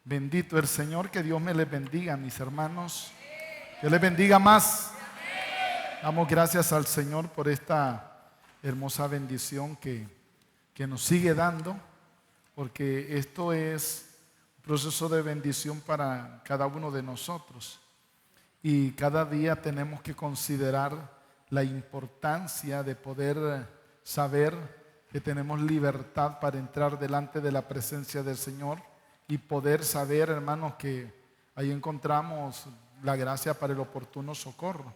Bendito el Señor, que Dios me les bendiga, mis hermanos. Dios les bendiga más. Damos gracias al Señor por esta hermosa bendición que nos sigue dando, porque esto es un proceso de bendición para cada uno de nosotros. Y cada día tenemos que considerar la importancia de poder saber que tenemos libertad para entrar delante de la presencia del Señor y poder saber, hermanos, que ahí encontramos la gracia para el oportuno socorro.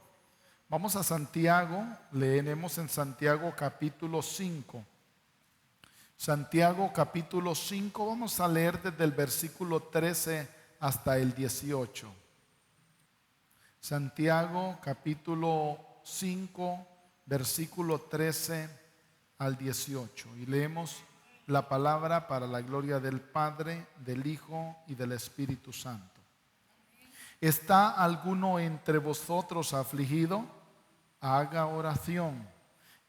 Vamos a Santiago, leeremos en Santiago capítulo 5. Santiago capítulo 5, vamos a leer desde el versículo 13 hasta el 18. Santiago capítulo 5, versículo 13 al 18. Y leemos la palabra para la gloria del Padre, del Hijo y del Espíritu Santo. ¿Está alguno entre vosotros afligido? Haga oración.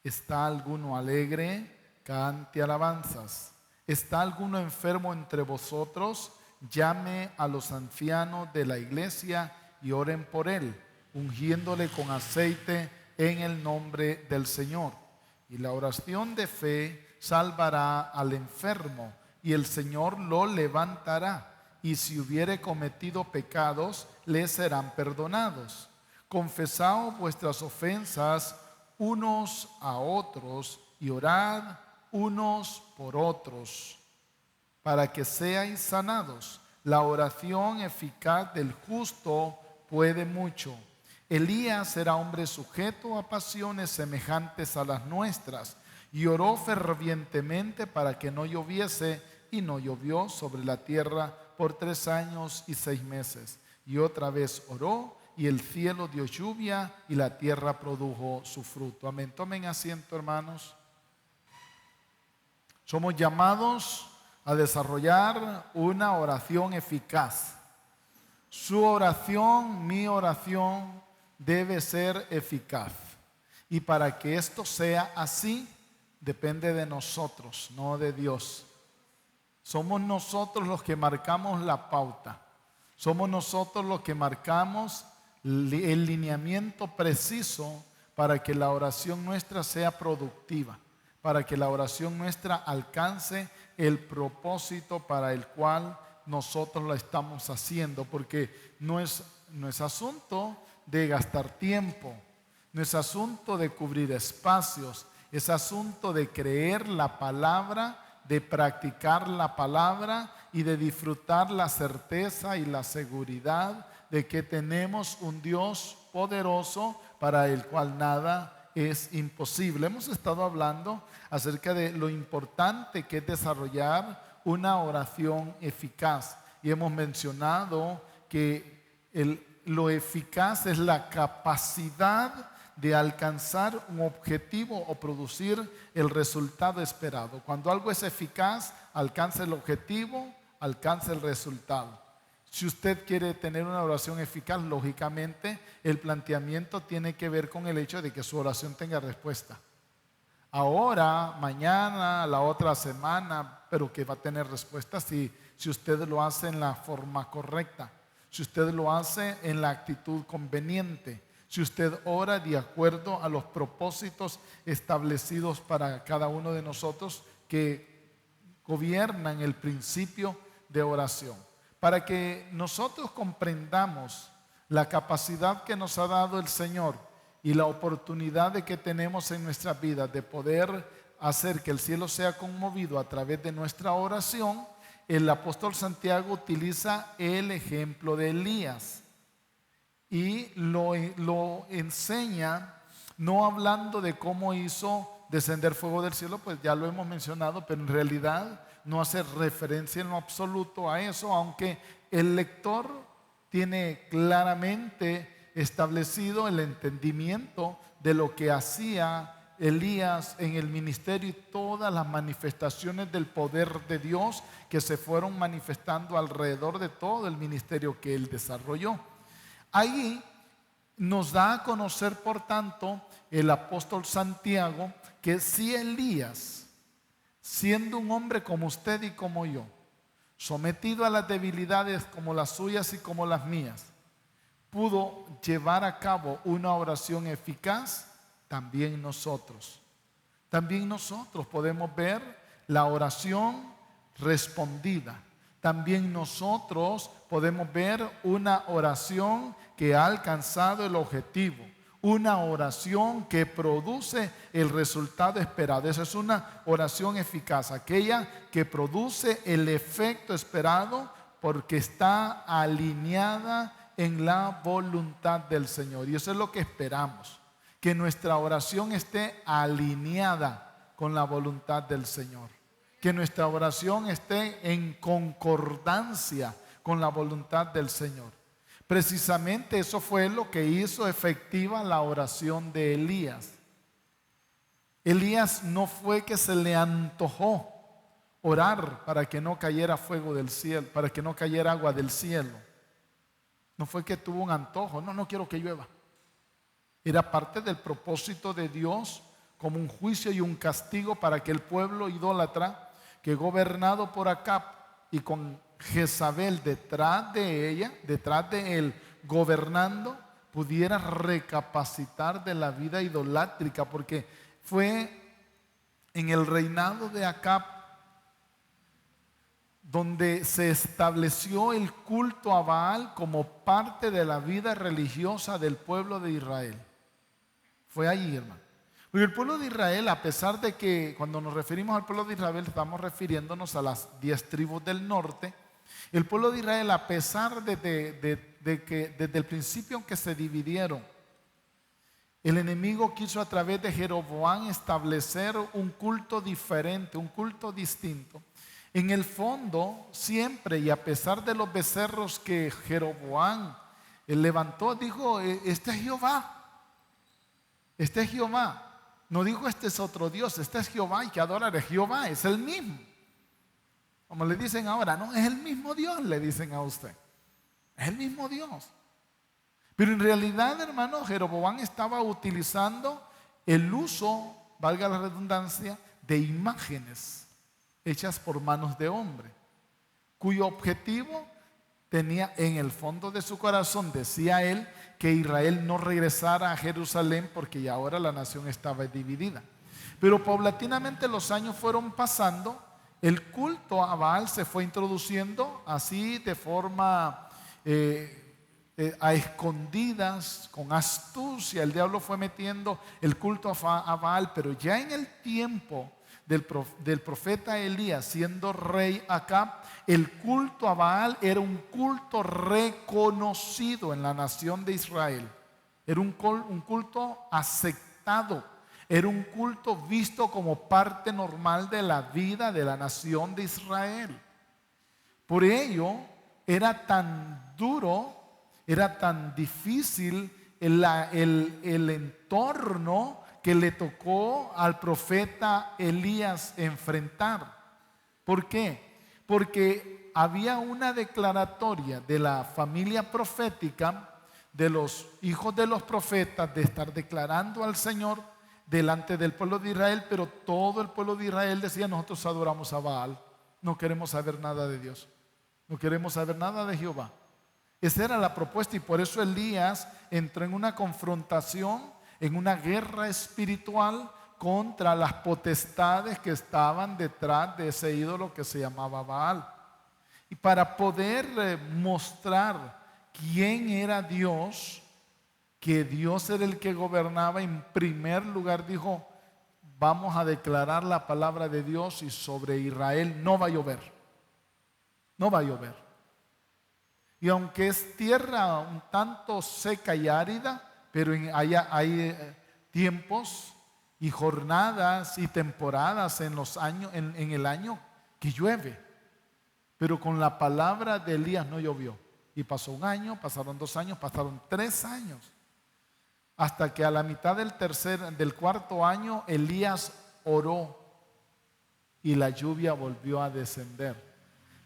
¿Está alguno alegre? Cante alabanzas. ¿Está alguno enfermo entre vosotros? Llame a los ancianos de la iglesia y oren por él, ungiéndole con aceite en el nombre del Señor. Y la oración de fe salvará al enfermo, y el Señor lo levantará. Y si hubiere cometido pecados, le serán perdonados. Confesaos vuestras ofensas unos a otros y orad unos por otros, para que seáis sanados. La oración eficaz del justo puede mucho. Elías era hombre sujeto a pasiones semejantes a las nuestras, y oró fervientemente para que no lloviese, y no llovió sobre la tierra por 3 años y 6 meses. Y otra vez oró, y el cielo dio lluvia, y la tierra produjo su fruto. Amén. Tomen asiento, hermanos. Somos llamados a desarrollar una oración eficaz. Su oración, mi oración, debe ser eficaz. Y para que esto sea así, depende de nosotros, no de Dios. Somos nosotros los que marcamos la pauta. Somos nosotros los que marcamos el lineamiento preciso para que la oración nuestra sea productiva, para que la oración nuestra alcance el propósito para el cual nosotros la estamos haciendo, porque no es asunto de gastar tiempo, no es asunto de cubrir espacios, es asunto de creer la palabra, de practicar la palabra y de disfrutar la certeza y la seguridad de que tenemos un Dios poderoso para el cual nada es imposible. Hemos estado hablando acerca de lo importante que es desarrollar una oración eficaz y hemos mencionado que lo eficaz es la capacidad de alcanzar un objetivo o producir el resultado esperado. Cuando algo es eficaz, alcanza el objetivo, alcanza el resultado. Si usted quiere tener una oración eficaz, lógicamente el planteamiento tiene que ver con el hecho de que su oración tenga respuesta. Ahora, mañana, la otra semana, pero que va a tener respuesta si usted lo hace en la forma correcta, si usted lo hace en la actitud conveniente, si usted ora de acuerdo a los propósitos establecidos para cada uno de nosotros que gobiernan el principio de oración. Para que nosotros comprendamos la capacidad que nos ha dado el Señor y la oportunidad de que tenemos en nuestras vidas de poder hacer que el cielo sea conmovido a través de nuestra oración, el apóstol Santiago utiliza el ejemplo de Elías y lo enseña no hablando de cómo hizo descender fuego del cielo, pues ya lo hemos mencionado, pero en realidad no hace referencia en lo absoluto a eso, aunque el lector tiene claramente establecido el entendimiento de lo que hacía Elías en el ministerio y todas las manifestaciones del poder de Dios que se fueron manifestando alrededor de todo el ministerio que él desarrolló. Ahí nos da a conocer, por tanto, el apóstol Santiago, que si Elías, siendo un hombre como usted y como yo, sometido a las debilidades como las suyas y como las mías, pudo llevar a cabo una oración eficaz, también nosotros podemos ver la oración respondida. También nosotros podemos ver una oración que ha alcanzado el objetivo, una oración que produce el resultado esperado. Esa es una oración eficaz, aquella que produce el efecto esperado porque está alineada en la voluntad del Señor. Y eso es lo que esperamos, que nuestra oración esté alineada con la voluntad del Señor, que nuestra oración esté en concordancia con la voluntad del Señor. Precisamente eso fue lo que hizo efectiva la oración de Elías. Elías no fue que se le antojó orar para que no cayera fuego del cielo, para que no cayera agua del cielo. No fue que tuvo un antojo, no quiero que llueva. Era parte del propósito de Dios como un juicio y un castigo para que el pueblo idólatra, que gobernado por Acab y con Jezabel detrás de ella, detrás de él, gobernando, pudiera recapacitar de la vida idolátrica, porque fue en el reinado de Acab donde se estableció el culto a Baal como parte de la vida religiosa del pueblo de Israel. Fue allí, hermano. Porque el pueblo de Israel, a pesar de que cuando nos referimos al pueblo de Israel estamos refiriéndonos a las 10 tribus del norte, el pueblo de Israel, a pesar de que desde el principio en que se dividieron, el enemigo quiso a través de Jeroboam establecer un culto diferente, un culto distinto. En el fondo, siempre, y a pesar de los becerros que Jeroboam levantó, dijo, este es Jehová, este es Jehová. No dijo, este es otro Dios, este es Jehová, y que adorar a Jehová, es el mismo. Como le dicen ahora, no, es el mismo Dios, le dicen a usted. Es el mismo Dios. Pero en realidad, hermano, Jeroboam estaba utilizando el uso, valga la redundancia, de imágenes hechas por manos de hombre, cuyo objetivo tenía en el fondo de su corazón, decía él, que Israel no regresara a Jerusalén porque ya ahora la nación estaba dividida. Pero paulatinamente los años fueron pasando, el culto a Baal se fue introduciendo así de forma a escondidas, con astucia. El diablo fue metiendo el culto a Baal, pero ya en el tiempo del profeta Elías siendo rey Acab, el culto a Baal era un culto reconocido en la nación de Israel. Era un culto aceptado, era un culto visto como parte normal de la vida de la nación de Israel. Por ello era tan duro, era tan difícil el entorno que le tocó al profeta Elías enfrentar. ¿Por qué? Porque había una declaratoria de la familia profética, de los hijos de los profetas, de estar declarando al Señor delante del pueblo de Israel, pero todo el pueblo de Israel decía, nosotros adoramos a Baal, no queremos saber nada de Dios, no queremos saber nada de Jehová. Esa era la propuesta, y por eso Elías entró en una confrontación, en una guerra espiritual contra las potestades que estaban detrás de ese ídolo que se llamaba Baal. Y para poder mostrar quién era Dios, que Dios era el que gobernaba, en primer lugar dijo, vamos a declarar la palabra de Dios y sobre Israel no va a llover, no va a llover. Y aunque es tierra un tanto seca y árida, pero hay tiempos y jornadas y temporadas en los años, en el año que llueve. Pero con la palabra de Elías no llovió. Y pasó un año, pasaron 2 años, pasaron 3 años. Hasta que a la mitad del cuarto año, Elías oró y la lluvia volvió a descender,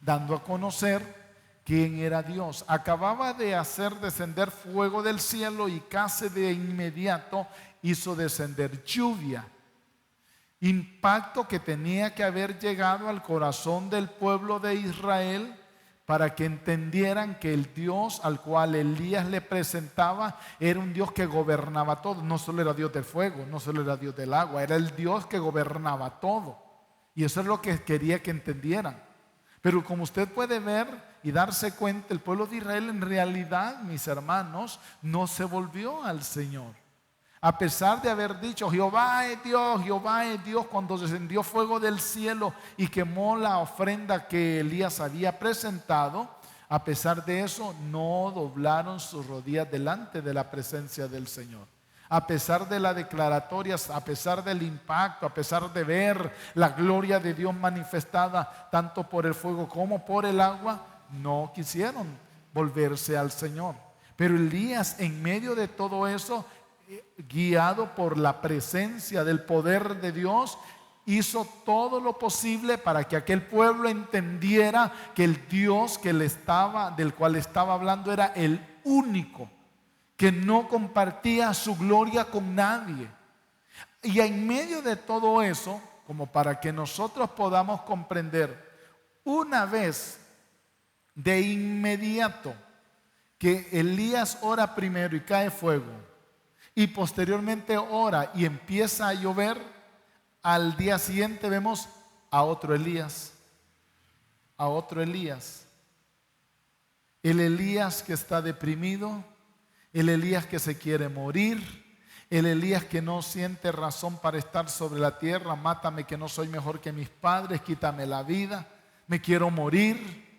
dando a conocer quién era Dios. Acababa de hacer descender fuego del cielo y casi de inmediato hizo descender lluvia. Impacto que tenía que haber llegado al corazón del pueblo de Israel para que entendieran que el Dios al cual Elías le presentaba era un Dios que gobernaba todo. No solo era Dios del fuego, no solo era Dios del agua, era el Dios que gobernaba todo. Y eso es lo que quería que entendieran. Pero como usted puede ver y darse cuenta, el pueblo de Israel en realidad, mis hermanos, no se volvió al Señor. A pesar de haber dicho Jehová es Dios, cuando descendió fuego del cielo y quemó la ofrenda que Elías había presentado, a pesar de eso no doblaron sus rodillas delante de la presencia del Señor. A pesar de las declaratorias, a pesar del impacto, a pesar de ver la gloria de Dios manifestada tanto por el fuego como por el agua, no quisieron volverse al Señor. Pero Elías, en medio de todo eso, guiado por la presencia del poder de Dios, hizo todo lo posible para que aquel pueblo entendiera que el Dios del cual estaba hablando era el único, que no compartía su gloria con nadie. Y en medio de todo eso, como para que nosotros podamos comprender, una vez de inmediato que Elías ora primero y cae fuego, y posteriormente ora y empieza a llover, al día siguiente vemos a otro Elías, el Elías que está deprimido, el Elías que se quiere morir, el Elías que no siente razón para estar sobre la tierra. Mátame, que no soy mejor que mis padres, quítame la vida, me quiero morir.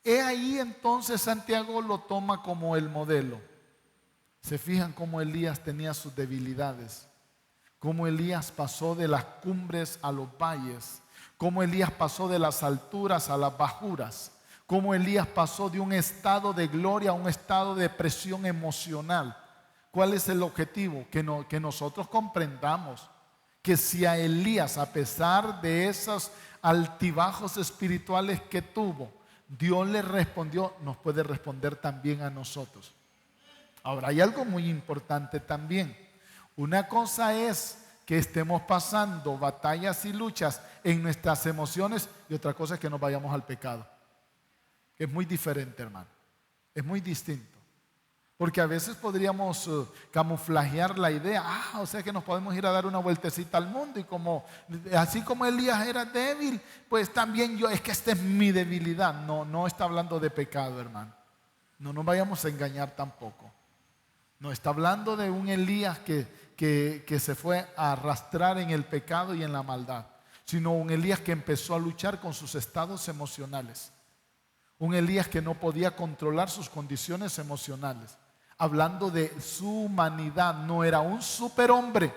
He ahí entonces Santiago lo toma como el modelo. Se fijan cómo Elías tenía sus debilidades, cómo Elías pasó de las cumbres a los valles, cómo Elías pasó de las alturas a las bajuras, cómo Elías pasó de un estado de gloria a un estado de presión emocional. ¿Cuál es el objetivo? Que nosotros comprendamos que si a Elías, a pesar de esos altibajos espirituales que tuvo, Dios le respondió, nos puede responder también a nosotros. Ahora, hay algo muy importante también. Una cosa es que estemos pasando batallas y luchas en nuestras emociones, y otra cosa es que nos vayamos al pecado. Es muy diferente, hermano. Es muy distinto. Porque a veces podríamos camuflajear la idea. O sea que nos podemos ir a dar una vueltecita al mundo, y así como Elías era débil, pues también yo, es que esta es mi debilidad. No está hablando de pecado, hermano. No nos vayamos a engañar tampoco. No está hablando de un Elías que se fue a arrastrar en el pecado y en la maldad, sino un Elías que empezó a luchar con sus estados emocionales. Un Elías que no podía controlar sus condiciones emocionales. Hablando de su humanidad, no era un superhombre,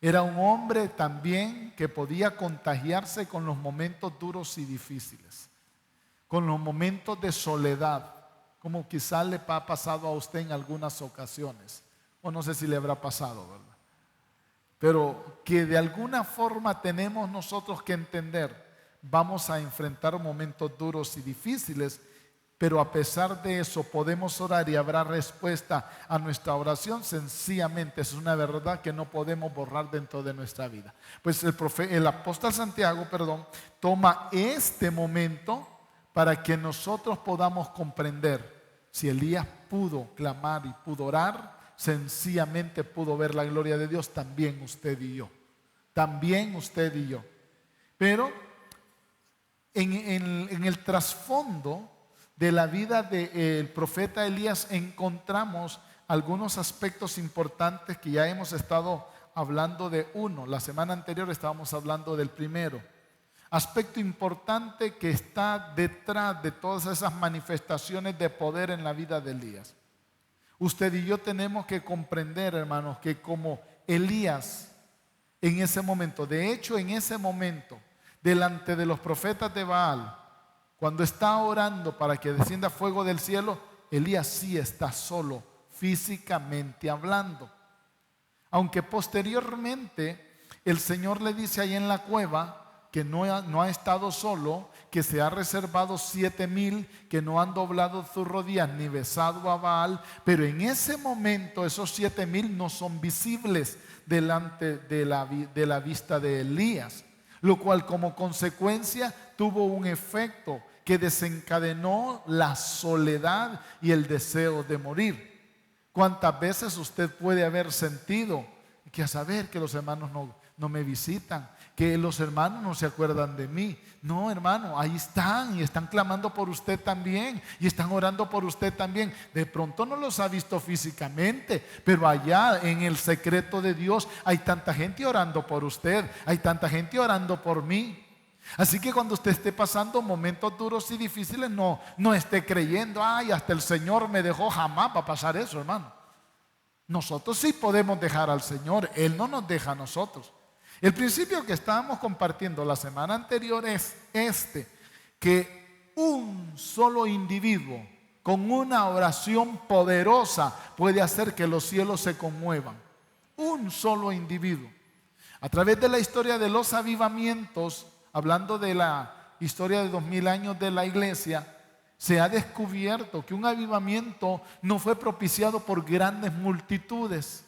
era un hombre también que podía contagiarse con los momentos duros y difíciles, con los momentos de soledad, como quizás le ha pasado a usted en algunas ocasiones, o no sé si le habrá pasado, ¿verdad? Pero que de alguna forma tenemos nosotros que entender, vamos a enfrentar momentos duros y difíciles, pero a pesar de eso podemos orar y habrá respuesta a nuestra oración. Sencillamente es una verdad que no podemos borrar dentro de nuestra vida. Pues el apóstol Santiago, toma este momento para que nosotros podamos comprender. Si Elías pudo clamar y pudo orar, sencillamente pudo ver la gloria de Dios, también usted y yo. También usted y yo. Pero en el trasfondo de la vida del profeta Elías encontramos algunos aspectos importantes que ya hemos estado hablando de uno. La semana anterior estábamos hablando del primero. Aspecto importante que está detrás de todas esas manifestaciones de poder en la vida de Elías. Usted y yo tenemos que comprender, hermanos, que como Elías en ese momento, de hecho en ese momento, delante de los profetas de Baal, cuando está orando para que descienda fuego del cielo, Elías sí está solo, físicamente hablando. Aunque posteriormente el Señor le dice ahí en la cueva, que no ha estado solo, que se ha reservado 7,000 que no han doblado sus rodillas ni besado a Baal, pero en ese momento esos 7,000 no son visibles delante de la vista de Elías, lo cual como consecuencia tuvo un efecto que desencadenó la soledad y el deseo de morir. ¿Cuántas veces usted puede haber sentido que a saber que los hermanos no me visitan, que los hermanos no se acuerdan de mí? No, hermano, ahí están y están clamando por usted también y están orando por usted también. De pronto no los ha visto físicamente, pero allá en el secreto de Dios hay tanta gente orando por usted, hay tanta gente orando por mí. Así que cuando usted esté pasando momentos duros y difíciles, no esté creyendo, ay, hasta el Señor me dejó. Jamás va a pasar eso, hermano. Nosotros sí podemos dejar al Señor, Él no nos deja a nosotros. El principio que estábamos compartiendo la semana anterior es que un solo individuo con una oración poderosa puede hacer que los cielos se conmuevan. Un solo individuo. A través de la historia de los avivamientos, hablando de la historia de 2000 años de la iglesia, se ha descubierto que un avivamiento no fue propiciado por grandes multitudes.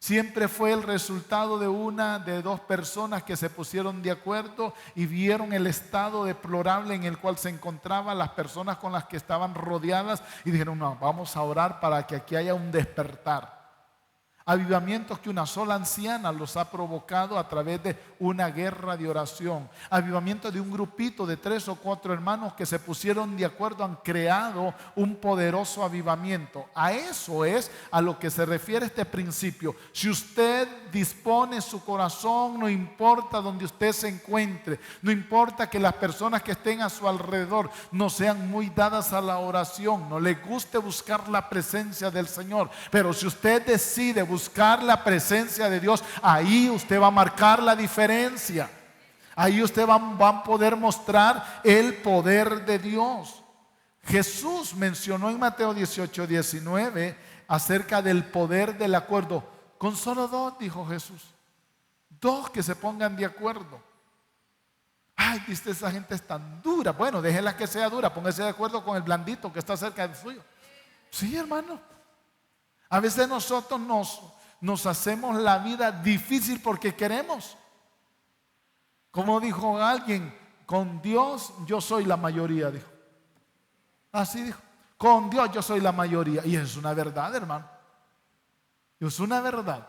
Siempre fue el resultado de dos personas que se pusieron de acuerdo y vieron el estado deplorable en el cual se encontraban las personas con las que estaban rodeadas y dijeron, no, vamos a orar para que aquí haya un despertar. Avivamientos que una sola anciana los ha provocado a través de una guerra de oración. Avivamientos de un grupito de 3 o 4 hermanos que se pusieron de acuerdo, han creado un poderoso avivamiento. A eso es a lo que se refiere este principio. Si usted dispone su corazón, no importa donde usted se encuentre, no importa que las personas que estén a su alrededor no sean muy dadas a la oración, no les guste buscar la presencia del Señor, pero si usted decide buscar la presencia de Dios, ahí usted va a marcar la diferencia. Ahí usted va a poder mostrar el poder de Dios. Jesús mencionó en Mateo 18:19 acerca del poder del acuerdo. Con solo 2, dijo Jesús. 2 que se pongan de acuerdo. Ay, dice, esa gente es tan dura. Bueno, déjela que sea dura, póngase de acuerdo con el blandito que está cerca del suyo. Sí, hermano. A veces nosotros nos hacemos la vida difícil porque queremos. Como dijo alguien, con Dios yo soy la mayoría, dijo. Así dijo, con Dios yo soy la mayoría. Y es una verdad, hermano. Es una verdad.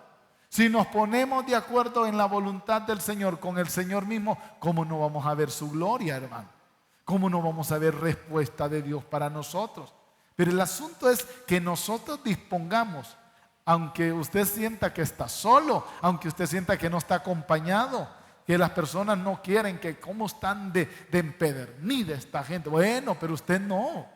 Si nos ponemos de acuerdo en la voluntad del Señor con el Señor mismo, ¿cómo no vamos a ver su gloria, hermano? ¿Cómo no vamos a ver respuesta de Dios para nosotros? Pero el asunto es que nosotros dispongamos, aunque usted sienta que está solo, aunque usted sienta que no está acompañado, que las personas no quieren, que cómo están de empedernida esta gente. Bueno, pero usted no.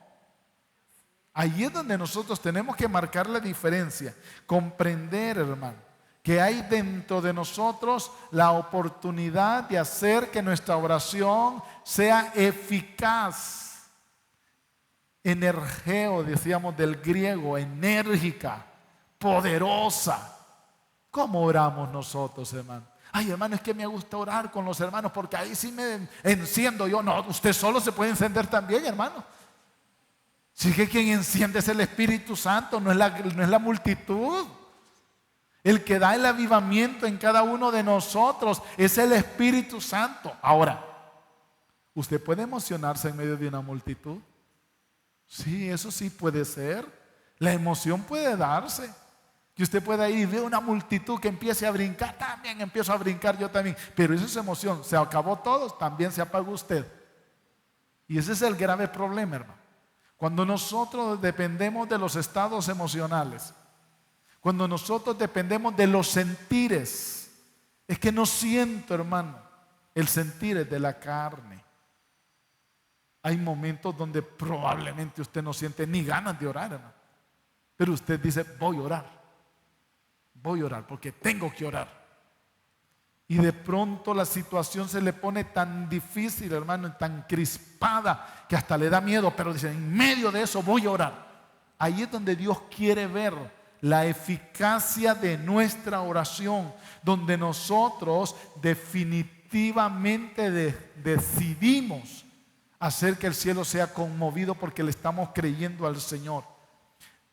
Ahí es donde nosotros tenemos que marcar la diferencia, comprender, hermano, que hay dentro de nosotros la oportunidad de hacer que nuestra oración sea eficaz. Energeo, decíamos del griego, enérgica, poderosa. ¿Cómo oramos nosotros, hermano? Ay, hermano, es que me gusta orar con los hermanos porque ahí sí me enciendo yo. No, usted solo se puede encender también, hermano. Si que quien enciende es el Espíritu Santo, no es la multitud. El que da el avivamiento en cada uno de nosotros es el Espíritu Santo. Ahora, ¿usted puede emocionarse en medio de una multitud? Sí, eso sí puede ser. La emoción puede darse. Que usted pueda ir y ve una multitud que empiece a brincar, también empiezo a brincar yo también. Pero eso es emoción. Se acabó todo, también se apagó usted. Y ese es el grave problema, hermano. Cuando nosotros dependemos de los estados emocionales, cuando nosotros dependemos de los sentires, es que no siento, hermano. El sentir es de la carne. Hay momentos donde probablemente usted no siente ni ganas de orar, hermano. Pero usted dice, voy a orar porque tengo que orar. Y de pronto la situación se le pone tan difícil, hermano, tan crispada, que hasta le da miedo, pero dice, en medio de eso voy a orar. Ahí es donde Dios quiere ver la eficacia de nuestra oración, donde nosotros definitivamente definitivamente decidimos hacer que el cielo sea conmovido porque le estamos creyendo al Señor.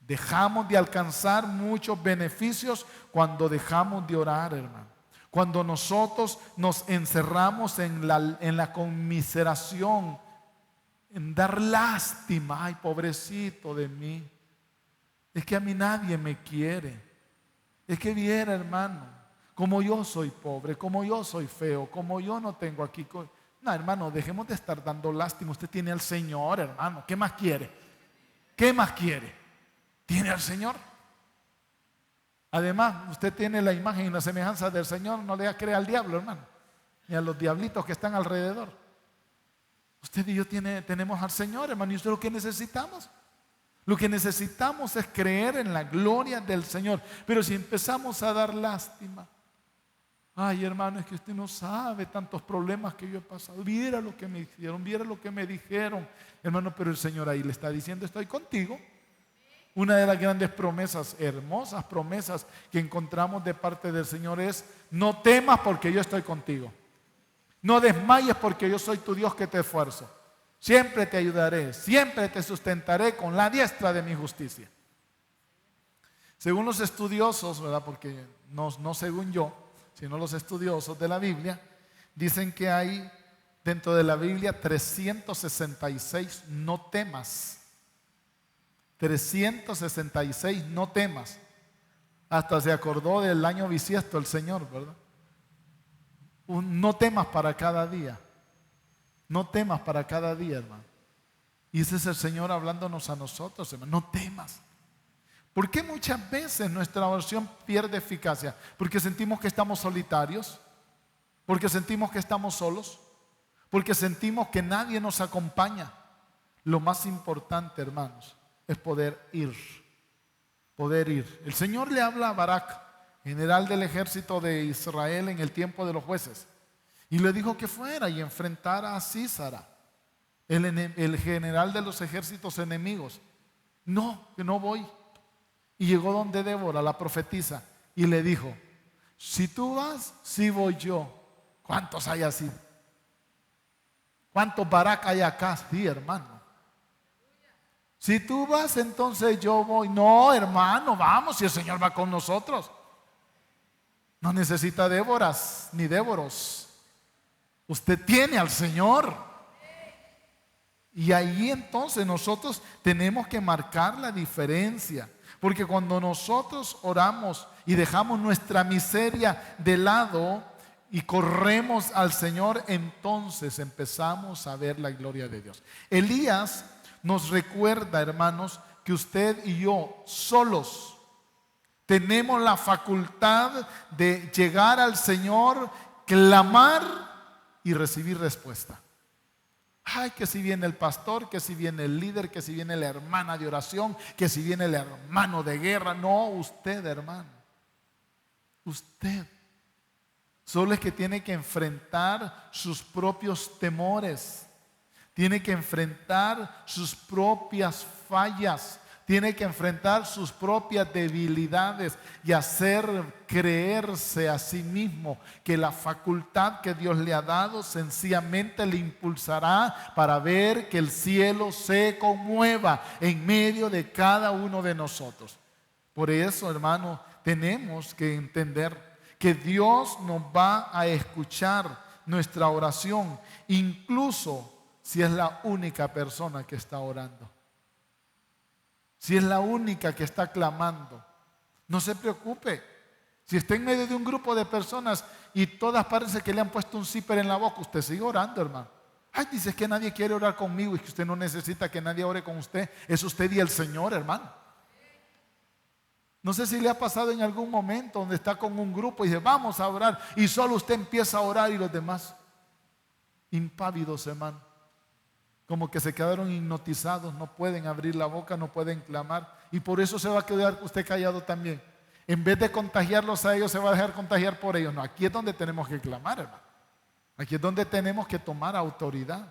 Dejamos de alcanzar muchos beneficios cuando dejamos de orar, hermano. Cuando nosotros nos encerramos en la conmiseración, en dar lástima. Ay, pobrecito de mí. Es que a mí nadie me quiere. Es que viera, hermano, como yo soy pobre, como yo soy feo, como yo no tengo aquí. No, hermano, dejemos de estar dando lástima. Usted tiene al Señor, hermano. ¿Qué más quiere? ¿Qué más quiere? ¿Tiene al Señor? Además, usted tiene la imagen y la semejanza del Señor. No le crea al diablo, hermano, ni a los diablitos que están alrededor. Usted y yo tenemos al Señor, hermano. ¿Y usted lo que necesitamos? Lo que necesitamos es creer en la gloria del Señor. Pero si empezamos a dar lástima, ay, hermano, es que usted no sabe tantos problemas que yo he pasado. Viera lo que me hicieron, viera lo que me dijeron. Hermano, pero el Señor ahí le está diciendo, estoy contigo. Una de las grandes promesas, hermosas promesas que encontramos de parte del Señor es: no temas porque yo estoy contigo. No desmayes porque yo soy tu Dios que te esfuerzo. Siempre te ayudaré, siempre te sustentaré con la diestra de mi justicia. Según los estudiosos, ¿verdad? Porque no según yo, sino los estudiosos de la Biblia, dicen que hay dentro de la Biblia 366 no temas. 366 no temas. Hasta se acordó del año bisiesto el Señor, ¿verdad? No temas para cada día. No temas para cada día, hermano. Y ese es el Señor hablándonos a nosotros, hermano. No temas. ¿Por qué muchas veces nuestra oración pierde eficacia? Porque sentimos que estamos solitarios, porque sentimos que estamos solos, porque sentimos que nadie nos acompaña. Lo más importante, hermanos, es poder ir. Poder ir. El Señor le habla a Barak, general del ejército de Israel en el tiempo de los jueces, y le dijo que fuera y enfrentara a Sísara, el general de los ejércitos enemigos. No, que no voy. Y llegó donde Débora, la profetisa, y le dijo: si tú vas, sí voy yo. ¿Cuántos hay así? ¿Cuántos Barak hay acá? Sí, hermano. Si tú vas, entonces yo voy. No, hermano, vamos, si el Señor va con nosotros. No necesita Déboras ni Déboros. Usted tiene al Señor. Y ahí entonces nosotros tenemos que marcar la diferencia. Porque cuando nosotros oramos y dejamos nuestra miseria de lado y corremos al Señor, entonces empezamos a ver la gloria de Dios. Elías nos recuerda, hermanos, que usted y yo solos tenemos la facultad de llegar al Señor, clamar y recibir respuesta. Ay, que si viene el pastor, que si viene el líder, que si viene la hermana de oración, que si viene el hermano de guerra. No, usted, hermano. Usted. Solo es que tiene que enfrentar sus propios temores. Tiene que enfrentar sus propias fallas. Tiene que enfrentar sus propias debilidades y hacer creerse a sí mismo que la facultad que Dios le ha dado sencillamente le impulsará para ver que el cielo se conmueva en medio de cada uno de nosotros. Por eso, hermano, tenemos que entender que Dios nos va a escuchar nuestra oración, incluso si es la única persona que está orando. Si es la única que está clamando, no se preocupe. Si está en medio de un grupo de personas y todas parece que le han puesto un zipper en la boca, usted sigue orando, hermano. Ay, dice que nadie quiere orar conmigo y que usted no necesita que nadie ore con usted. Es usted y el Señor, hermano. No sé si le ha pasado en algún momento donde está con un grupo y dice, vamos a orar, y solo usted empieza a orar y los demás impávidos, hermano. Como que se quedaron hipnotizados, no pueden abrir la boca, no pueden clamar. Y por eso se va a quedar usted callado también. En vez de contagiarlos a ellos, se va a dejar contagiar por ellos. No, aquí es donde tenemos que clamar, hermano. Aquí es donde tenemos que tomar autoridad.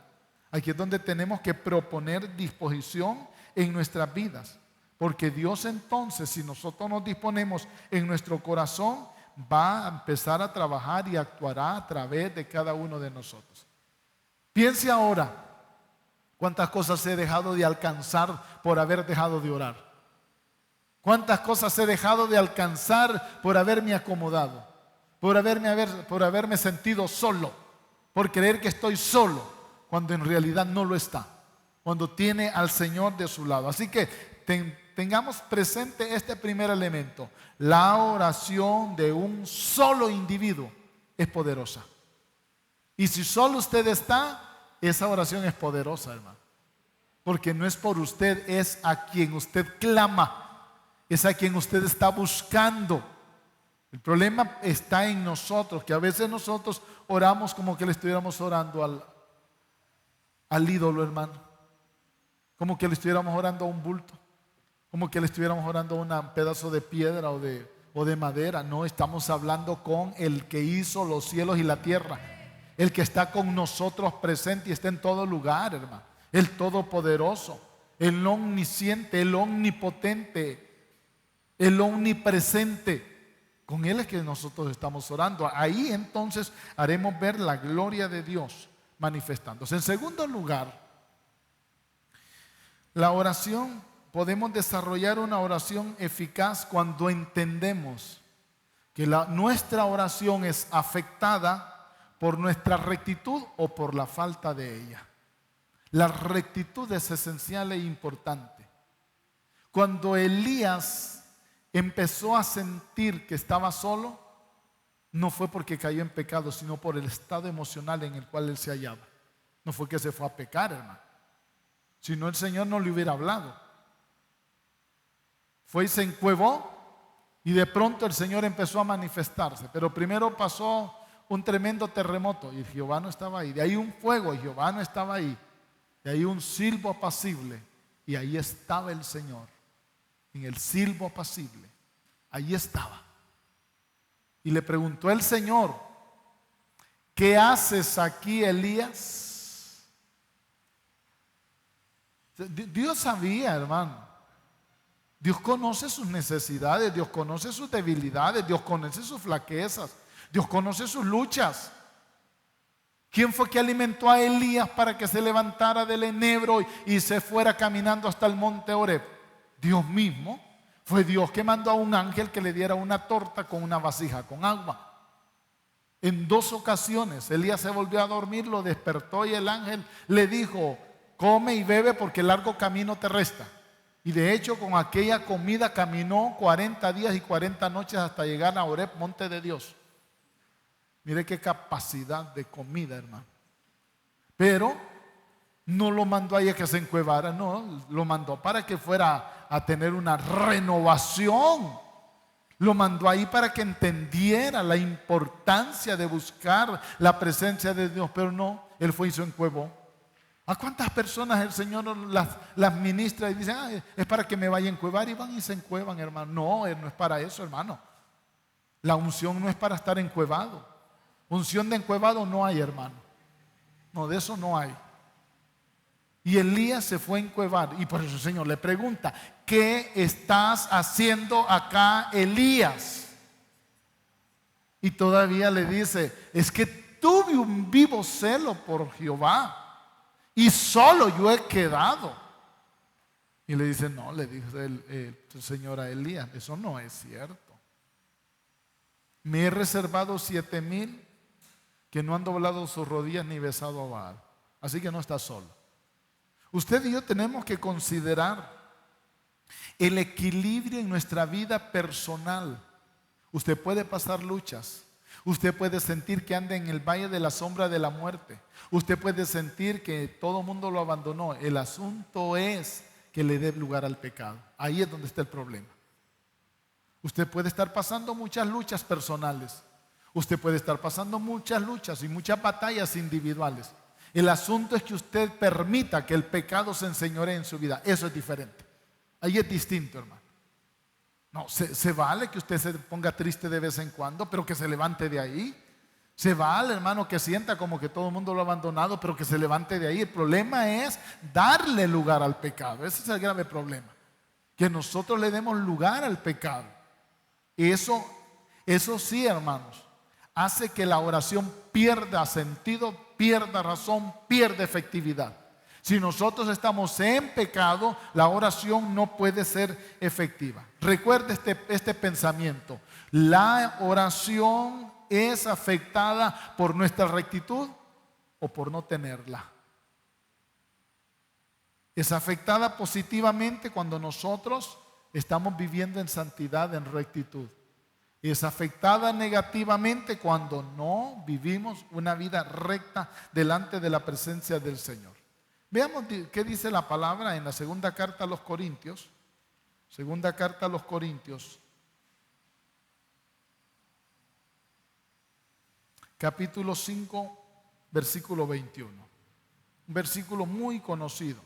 Aquí es donde tenemos que proponer disposición en nuestras vidas. Porque Dios entonces, si nosotros nos disponemos en nuestro corazón, va a empezar a trabajar y actuará a través de cada uno de nosotros. Piense ahora cuántas cosas he dejado de alcanzar por haber dejado de orar. Cuántas cosas he dejado de alcanzar por haberme acomodado, por haberme sentido solo, por creer que estoy solo, cuando en realidad no lo está, cuando tiene al Señor de su lado. Así que tengamos presente este primer elemento. La oración de un solo individuo es poderosa. Y si solo usted está, esa oración es poderosa, hermano. Porque no es por usted, es a quien usted clama. Es a quien usted está buscando. El problema está en nosotros, que a veces nosotros oramos como que le estuviéramos orando al ídolo, hermano. Como que le estuviéramos orando a un bulto. Como que le estuviéramos orando a un pedazo de piedra o de madera. No, estamos hablando con el que hizo los cielos y la tierra. El que está con nosotros presente y está en todo lugar, hermano. El todopoderoso, el omnisciente, el omnipotente, el omnipresente. Con Él es que nosotros estamos orando. Ahí entonces haremos ver la gloria de Dios manifestándose. En segundo lugar, la oración, podemos desarrollar una oración eficaz cuando entendemos que nuestra oración es afectada por nuestra rectitud o por la falta de ella. La rectitud es esencial e importante. Cuando Elías empezó a sentir que estaba solo, no fue porque cayó en pecado, sino por el estado emocional en el cual él se hallaba. No fue que se fue a pecar, hermano. Si no, el Señor no le hubiera hablado. Fue y se encuevó, y de pronto el Señor empezó a manifestarse. Pero primero pasó un tremendo terremoto y Jehová no estaba ahí. De ahí un fuego y Jehová no estaba ahí. De ahí un silbo apacible y ahí estaba el Señor. En el silbo apacible, ahí estaba. Y le preguntó el Señor: ¿qué haces aquí, Elías? Dios sabía, hermano. Dios conoce sus necesidades, Dios conoce sus debilidades, Dios conoce sus flaquezas, Dios conoce sus luchas. ¿Quién fue que alimentó a Elías para que se levantara del enebro y se fuera caminando hasta el monte Horeb? Dios mismo. Fue Dios que mandó a un ángel que le diera una torta con una vasija con agua. En 2 ocasiones Elías se volvió a dormir, lo despertó y el ángel le dijo: come y bebe porque largo camino te resta. Y de hecho con aquella comida caminó 40 días y 40 noches hasta llegar a Horeb, monte de Dios. Mire qué capacidad de comida, hermano. Pero no lo mandó ahí a que se encuevara, no, lo mandó para que fuera a tener una renovación. Lo mandó ahí para que entendiera la importancia de buscar la presencia de Dios, pero no, él fue y se encuevó. ¿A cuántas personas el Señor las ministra y dice: es para que me vaya a encuevar? Y van y se encuevan, hermano. No es para eso, hermano. La unción no es para estar encuevado. Unción de encuevado no hay, hermano. No, de eso no hay. Y Elías se fue a encuevar. Y por eso el Señor le pregunta: ¿qué estás haciendo acá, Elías? Y todavía le dice: es que tuve un vivo celo por Jehová y solo yo he quedado. Y le dice: no, le dice el Señor a Elías, eso no es cierto. Me he reservado 7,000 que no han doblado sus rodillas ni besado a Baal. Así que no está solo. Usted y yo tenemos que considerar el equilibrio en nuestra vida personal. Usted puede pasar luchas. Usted puede sentir que anda en el valle de la sombra de la muerte. Usted puede sentir que todo el mundo lo abandonó. El asunto es que le dé lugar al pecado. Ahí es donde está el problema. Usted puede estar pasando muchas luchas personales. Usted puede estar pasando muchas luchas y muchas batallas individuales. El asunto es que usted permita que el pecado se enseñoree en su vida. Eso es diferente. Ahí es distinto, hermano. No, se vale que usted se ponga triste de vez en cuando, pero que se levante de ahí. Se vale, hermano, que sienta como que todo el mundo lo ha abandonado, pero que se levante de ahí. El problema es darle lugar al pecado. Ese es el grave problema. Que nosotros le demos lugar al pecado. Eso Eso sí, hermanos, hace que la oración pierda sentido, pierda razón, pierda efectividad. Si nosotros estamos en pecado, la oración no puede ser efectiva. Recuerde este pensamiento. La oración es afectada por nuestra rectitud o por no tenerla. Es afectada positivamente cuando nosotros estamos viviendo en santidad, en rectitud. Es afectada negativamente cuando no vivimos una vida recta delante de la presencia del Señor. Veamos qué dice la palabra en la segunda carta a los Corintios. Segunda carta a los Corintios, capítulo 5, versículo 21. Un versículo muy conocido.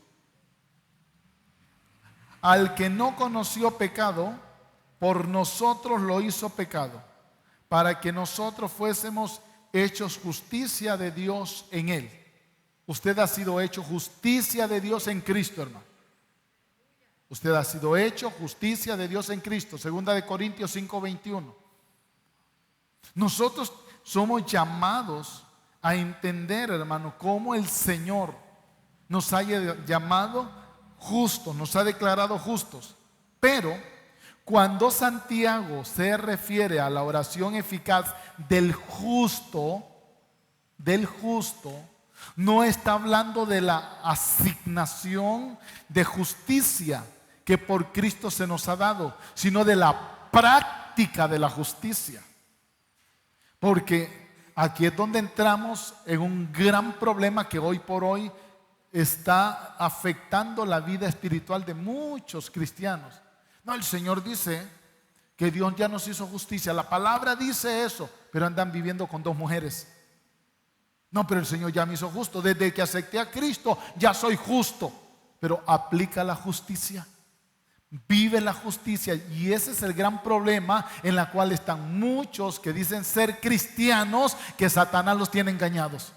Al que no conoció pecado, por nosotros lo hizo pecado, para que nosotros fuésemos hechos justicia de Dios en él. Usted ha sido hecho justicia de Dios en Cristo, hermano. Usted ha sido hecho justicia de Dios en Cristo. Segunda de Corintios 5:21. Nosotros somos llamados a entender, hermano, cómo el Señor nos haya llamado justos, nos ha declarado justos. Pero cuando Santiago se refiere a la oración eficaz del justo, no está hablando de la asignación de justicia que por Cristo se nos ha dado, sino de la práctica de la justicia. Porque aquí es donde entramos en un gran problema que hoy por hoy está afectando la vida espiritual de muchos cristianos. No, el Señor dice que Dios ya nos hizo justicia. La palabra dice eso, pero andan viviendo con dos mujeres. No, pero el Señor ya me hizo justo. Desde que acepté a Cristo ya soy justo. Pero aplica la justicia. Vive la justicia. Y ese es el gran problema en la cual están muchos que dicen ser cristianos, que Satanás los tiene engañados.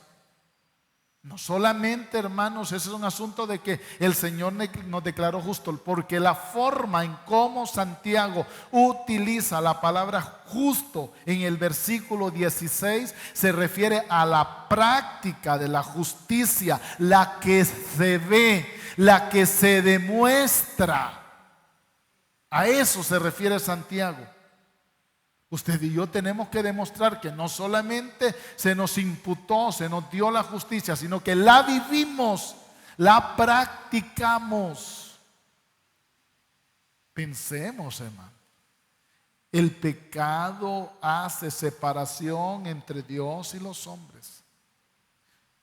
No solamente, hermanos, ese es un asunto de que el Señor nos declaró justo, porque la forma en cómo Santiago utiliza la palabra justo en el versículo 16 se refiere a la práctica de la justicia, la que se ve, la que se demuestra. A eso se refiere Santiago. Usted y yo tenemos que demostrar que no solamente se nos imputó, se nos dio la justicia, sino que la vivimos, la practicamos. Pensemos, hermano. El pecado hace separación entre Dios y los hombres.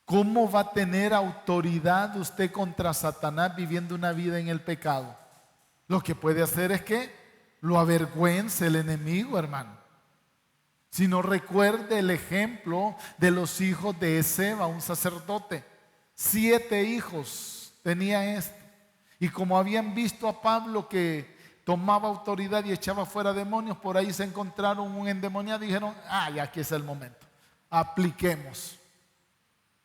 ¿Cómo va a tener autoridad usted contra Satanás viviendo una vida en el pecado? Lo que puede hacer es que lo avergüence el enemigo, hermano. Si no, recuerde el ejemplo de los hijos de Ezeba, un sacerdote. 7 hijos tenía este. Y como habían visto a Pablo que tomaba autoridad y echaba fuera demonios, por ahí se encontraron un endemoniado y dijeron: ya aquí es el momento, apliquemos.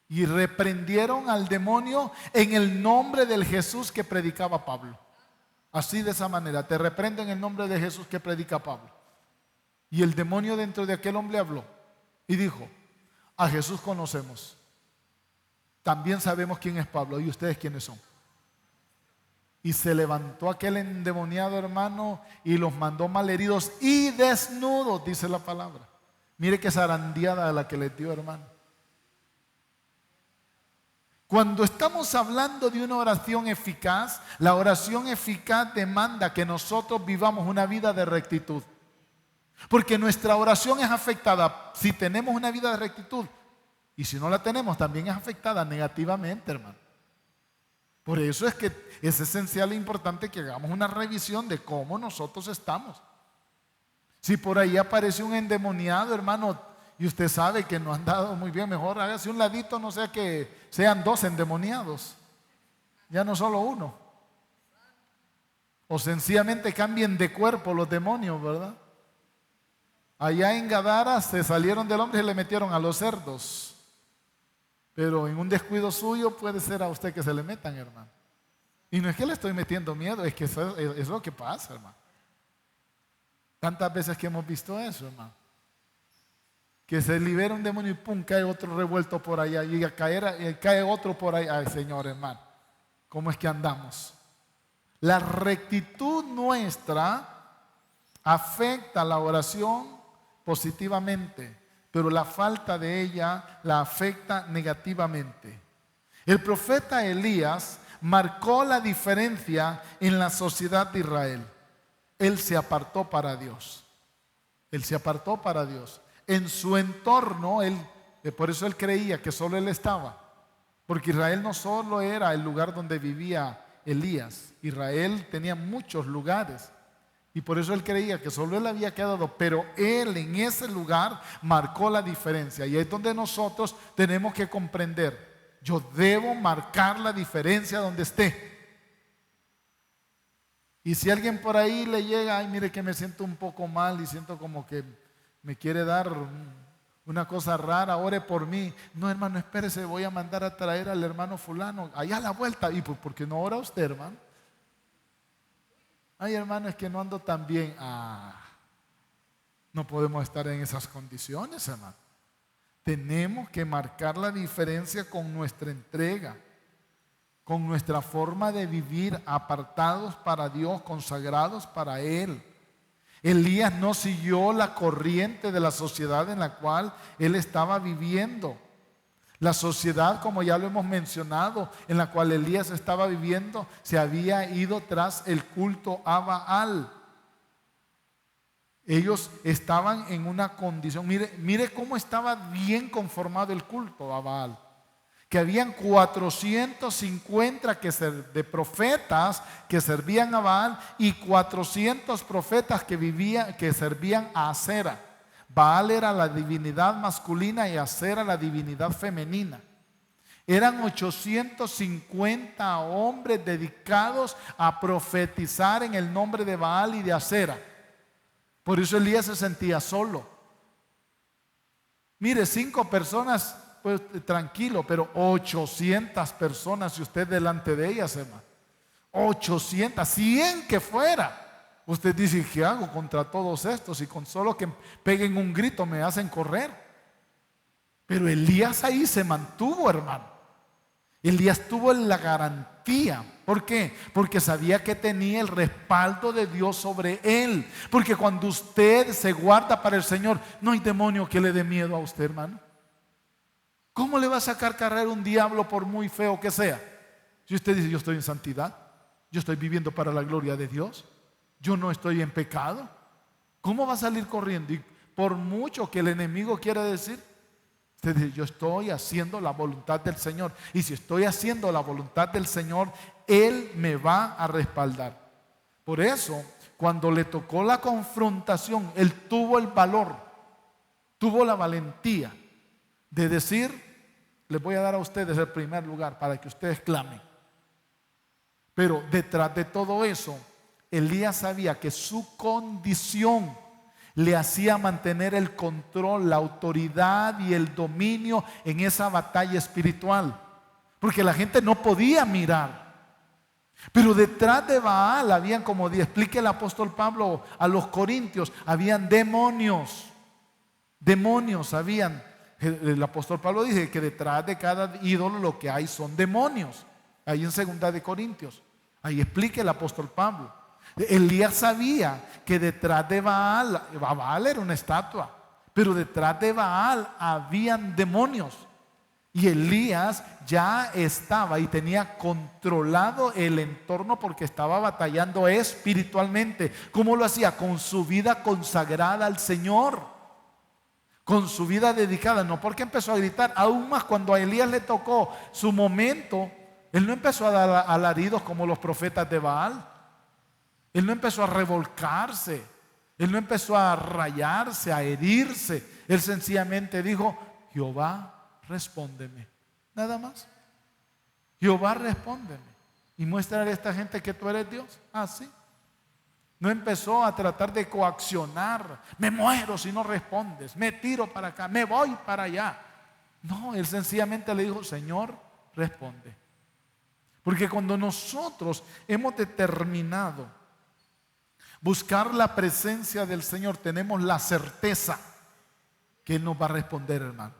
Y reprendieron al demonio en el nombre del Jesús que predicaba Pablo. Así, de esa manera, te reprendo en el nombre de Jesús que predica Pablo. Y el demonio dentro de aquel hombre habló y dijo: a Jesús conocemos, también sabemos quién es Pablo, y ustedes quiénes son. Y se levantó aquel endemoniado, hermano, y los mandó malheridos y desnudos, dice la palabra. Mire qué zarandeada la que les dio, hermano. Cuando estamos hablando de una oración eficaz, la oración eficaz demanda que nosotros vivamos una vida de rectitud. Porque nuestra oración es afectada si tenemos una vida de rectitud, y si no la tenemos también es afectada negativamente, hermano. Por eso es que es esencial e importante que hagamos una revisión de cómo nosotros estamos. Si por ahí aparece un endemoniado, hermano, y usted sabe que no han dado muy bien, mejor hágase un ladito, no sea que sean 2 endemoniados, ya no solo uno. O sencillamente cambien de cuerpo los demonios, ¿verdad? Allá en Gadara se salieron del hombre y le metieron a los cerdos. Pero en un descuido suyo puede ser a usted que se le metan, hermano. Y no es que le estoy metiendo miedo, es que eso es lo que pasa, hermano. Tantas veces que hemos visto eso, hermano. que se libera un demonio y pum, cae otro revuelto por allá y cae otro por ahí. Ay, Señor, hermano, ¿cómo es que andamos? La rectitud nuestra afecta la oración positivamente, pero la falta de ella la afecta negativamente. El profeta Elías marcó la diferencia en la sociedad de Israel. Él se apartó para Dios. Él se apartó para Dios. En su entorno, por eso él creía que solo él estaba. Porque Israel no solo era el lugar donde vivía Elías. Israel tenía muchos lugares. Y por eso él creía que solo él había quedado. Pero él en ese lugar marcó la diferencia. Y es donde nosotros tenemos que comprender. Yo debo marcar la diferencia donde esté. Y si alguien por ahí le llega, ay, mire que me siento un poco mal y siento como que me quiere dar una cosa rara, ore por mí. No, hermano, espérese, voy a mandar a traer al hermano fulano allá a la vuelta. ¿Y por qué no ora usted, hermano? Ay, hermano, es que no ando tan bien. No podemos estar en esas condiciones, hermano. Tenemos que marcar la diferencia con nuestra entrega, con nuestra forma de vivir, apartados para Dios, consagrados para Él. Elías no siguió la corriente de la sociedad en la cual él estaba viviendo. La sociedad, como ya lo hemos mencionado, en la cual Elías estaba viviendo, se había ido tras el culto a Baal. Ellos estaban en una condición, mire cómo estaba bien conformado el culto a Baal. Que habían 450 de profetas que servían a Baal y 400 profetas que servían a Acera. Baal era la divinidad masculina y Acera la divinidad femenina. Eran 850 hombres dedicados a profetizar en el nombre de Baal y de Acera. Por eso Elías se sentía solo. Mire, 5 personas, pues tranquilo, pero 800 personas y usted delante de ellas, hermano. 800, 100 que fuera. Usted dice, ¿qué hago contra todos estos? Y con solo que peguen un grito me hacen correr. Pero Elías ahí se mantuvo, hermano. Elías tuvo la garantía. ¿Por qué? Porque sabía que tenía el respaldo de Dios sobre él. Porque cuando usted se guarda para el Señor, no hay demonio que le dé miedo a usted, hermano. ¿Cómo le va a sacar carrera un diablo por muy feo que sea? Si usted dice, yo estoy en santidad, yo estoy viviendo para la gloria de Dios, yo no estoy en pecado, ¿cómo va a salir corriendo? Y por mucho que el enemigo quiera decir, usted dice, yo estoy haciendo la voluntad del Señor. Y si estoy haciendo la voluntad del Señor, Él me va a respaldar. Por eso, cuando le tocó la confrontación, Él tuvo el valor, tuvo la valentía de decir, les voy a dar a ustedes el primer lugar para que ustedes clamen. Pero detrás de todo eso, Elías sabía que su condición le hacía mantener el control, la autoridad y el dominio en esa batalla espiritual. Porque la gente no podía mirar. Pero detrás de Baal habían, como explica el apóstol Pablo a los corintios, habían demonios. Demonios habían. El apóstol Pablo dice que detrás de cada ídolo lo que hay son demonios. Ahí en 2 de Corintios. Ahí explica el apóstol Pablo. Elías sabía que detrás de Baal era una estatua, pero detrás de Baal habían demonios. Y Elías ya estaba y tenía controlado el entorno porque estaba batallando espiritualmente. ¿Cómo lo hacía? Con su vida consagrada al Señor. Con su vida dedicada, no porque empezó a gritar. Aún más cuando a Elías le tocó su momento, él no empezó a dar alaridos como los profetas de Baal. Él no empezó a revolcarse. Él no empezó a rayarse, a herirse. Él sencillamente dijo, Jehová, respóndeme. Nada más. Jehová, respóndeme. Y muéstrale a esta gente que tú eres Dios. Así. No empezó a tratar de coaccionar. Me muero si no respondes. Me tiro para acá. Me voy para allá. No, él sencillamente le dijo, Señor, responde. Porque cuando nosotros hemos determinado buscar la presencia del Señor, tenemos la certeza que Él nos va a responder, hermano.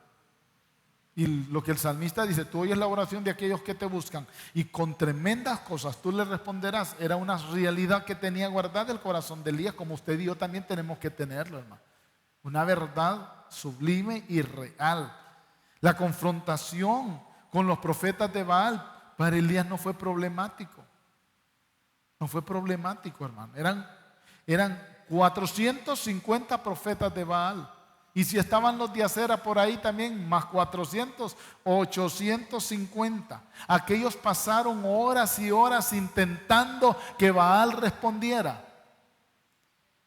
Y lo que el salmista dice, tú oyes la oración de aquellos que te buscan y con tremendas cosas tú le responderás, era una realidad que tenía guardada el corazón de Elías, como usted y yo también tenemos que tenerlo, hermano. Una verdad sublime y real. La confrontación con los profetas de Baal para Elías no fue problemático. No fue problemático, hermano. Eran 450 profetas de Baal. Y si estaban los de Acera por ahí también, más 400, 850. Aquellos pasaron horas y horas intentando que Baal respondiera.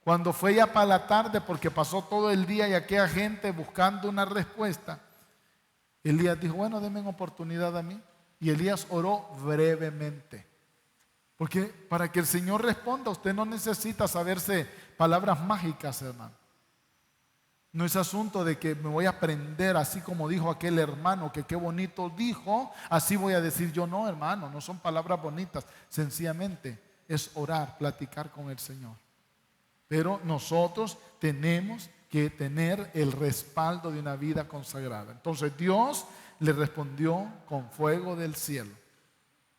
Cuando fue ya para la tarde, porque pasó todo el día y aquella gente buscando una respuesta, Elías dijo, bueno, denme oportunidad a mí. Y Elías oró brevemente. Porque para que el Señor responda, usted no necesita saberse palabras mágicas, hermano. No es asunto de que me voy a aprender así como dijo aquel hermano, que qué bonito dijo, así voy a decir yo. No, hermano, no son palabras bonitas. Sencillamente es orar, platicar con el Señor. Pero nosotros tenemos que tener el respaldo de una vida consagrada. Entonces Dios le respondió con fuego del cielo.